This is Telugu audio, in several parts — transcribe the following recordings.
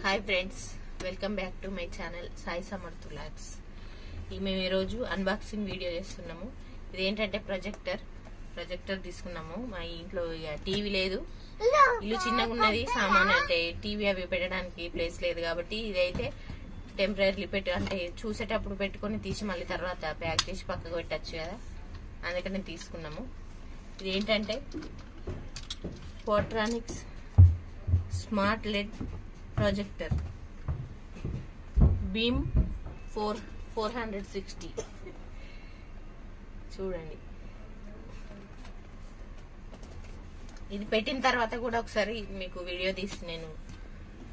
Hi friends, welcome back to my channel Sai Samarth vlogs. మేము ఈరోజు అన్బాక్సింగ్ వీడియో చేస్తున్నాము. ఇదేంటంటే ప్రొజెక్టర్ తీసుకున్నాము. మా ఇంట్లో టీవీ లేదు, ఇల్లు చిన్నగా ఉన్నది, సామాన్ అంటే టీవీ అవి పెట్టడానికి ప్లేస్ లేదు కాబట్టి ఇదైతే టెంపరీ అంటే చూసేటప్పుడు పెట్టుకొని తీసి మళ్ళీ తర్వాత ప్యాక్ చేసి పక్కకు పెట్టచ్చు కదా, అందుకని తీసుకున్నాము. ఇదేంటంటే పోర్ట్రానిక్స్ స్మార్ట్ లెడ్ ప్రొజెక్టర్ బీమ్ 460 చూడండి. ఇది పెట్టిన తర్వాత కూడా ఒకసారి మీకు వీడియో తీసి నేను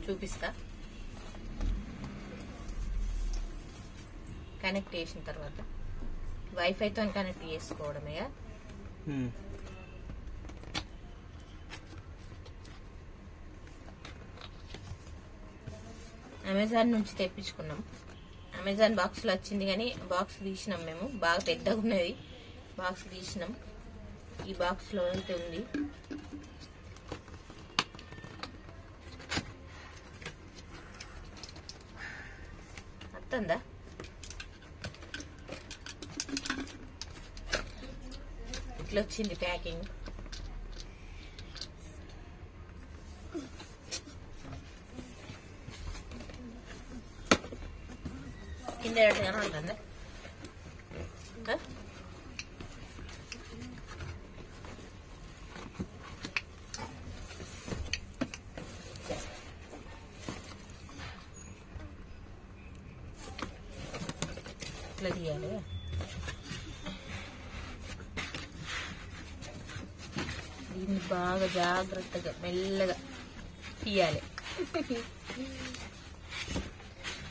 చూపిస్తా. కనెక్ట్ చేసిన తర్వాత వైఫైతో కనెక్ట్ చేసుకోవడమే. అమెజాన్ నుంచి తెప్పించుకున్నాం. అమెజాన్ బాక్స్ లో వచ్చింది కానీ బాక్స్ తీసినాం. మేము బాగా పెద్దగా ఉన్నది బాక్స్ తీసినాం. ఈ బాక్స్ లో అయితే ఉంది. అర్థందా? ఇట్లా వచ్చింది ప్యాకింగ్. కింద ఎడగానే ఉంటుంది. ఇట్లా తీయాలి. దీన్ని బాగా జాగ్రత్తగా మెల్లగా తీయాలి,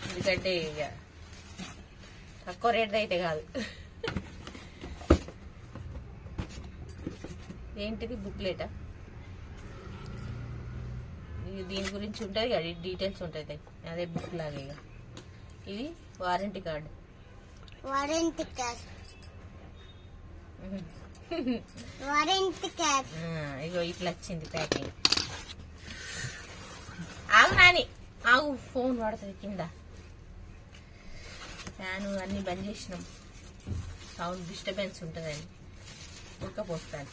ఎందుకంటే ఇక తక్కువ రేట్ అయితే కాదు. ఏంటిది బుక్లెటా? దీని గురించి ఉంటుంది కదా, డీటెయిల్స్ ఉంటుంది, అదే బుక్ లాగా. ఇక ఇది వారంటీ కార్డు. ఇగో ఇట్లా వచ్చింది ప్యాకింగ్. ఆగు నాని, ఆగు, ఫోన్ పడుతుంది కింద. ఫ్యాను అన్ని బంద్ చేసినాం, సౌండ్ డిస్టర్బెన్స్ ఉంటుందని. ఉడకపోస్తాను.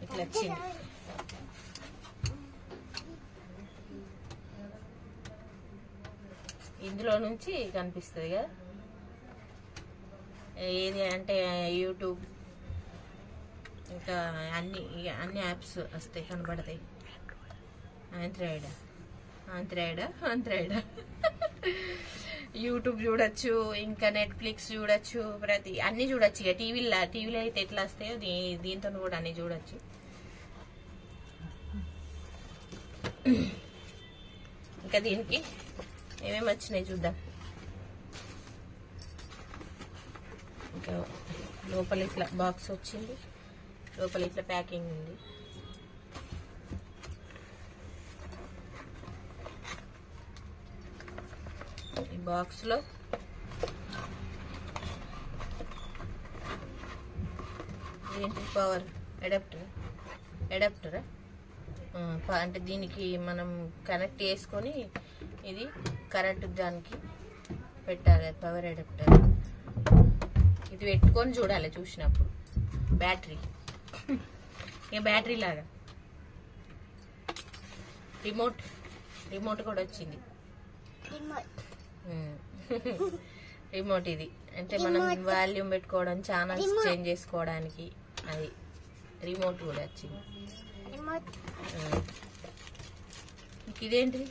ఇట్లా వచ్చింది. ఇందులో నుంచి కనిపిస్తుంది కదా, ఏది అంటే యూట్యూబ్ ఇంకా అన్ని యాప్స్ వస్తాయి, కనబడతాయి. ఆంథ్రాయిడ్ యూట్యూబ్ చూడొచ్చు, ఇంకా నెట్ఫ్లిక్స్ చూడొచ్చు, అన్ని చూడొచ్చు. ఇక టీవీలో అయితే ఎట్లా వస్తాయో దీంతో కూడా అన్ని చూడొచ్చు. ఇంకా దీనికి ఏమేమి వచ్చినాయి చూద్దాం. ఇంకా లోపల ఇట్లా బాక్స్ వచ్చింది, లోపల ఇట్లా ప్యాకింగ్ ఉంది. ఈ బాక్స్ లో ఏంటి, పవర్ అడాప్టరా అంటే దీనికి మనం కనెక్ట్ చేసుకొని ఇది కరెంట్ దానికి పెట్టాలి. పవర్ అడాప్టర్ ఇది పెట్టుకొని చూడాలి చూసినప్పుడు. బ్యాటరీ, ఇక బ్యాటరీ లాగా రిమోట్ కూడా వచ్చింది. రిమోట్ ఇది అంటే మనం వాల్యూమ్ పెట్టుకోవడం, ఛానల్స్ చేంజ్ చేసుకోవడానికి అది రిమోట్ కూడా వచ్చింది. ఇదేంటిది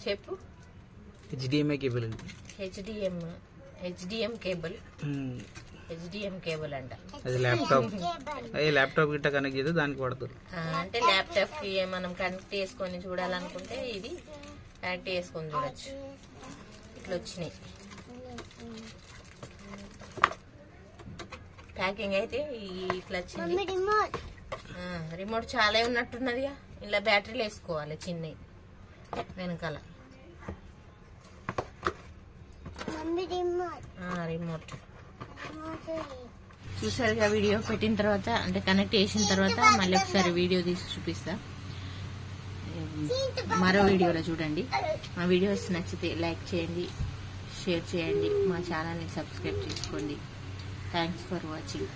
చెప్పు. HDMI cable. హెచ్డిఎం కేబుల్ అంట. అది ల్యాప్టాప్ గిట్ట కనెక్ట్ చేస్తే దానికి వాడతారు. అంటే ల్యాప్టాప్ కి మనం కనెక్ట్ చేసుకొని చూడాలనుకుంటే ఇది కనెక్ట్ చేసుకొని చూడొచ్చు. ఇట్లా వచ్చినాయి. ప్యాకింగ్ అయితే ఇట్లా వచ్చింది. రిమోట్ చాలా ఉన్నట్టున్నదిగా. ఇలా బ్యాటరీలు వేసుకోవాలి చిన్నవి వెనకాల. రిమోట్ చూసారుగా. వీడియో పెట్టిన తర్వాత అంటే కనెక్ట్ చేసిన తర్వాత మళ్ళీ ఒకసారి వీడియో తీసి చూపిస్తా. మరో వీడియోలో చూడండి. మా వీడియోస్ నచ్చితే లైక్ చేయండి, షేర్ చేయండి, మా ఛానల్ని సబ్స్క్రైబ్ చేసుకోండి. Thanks for watching.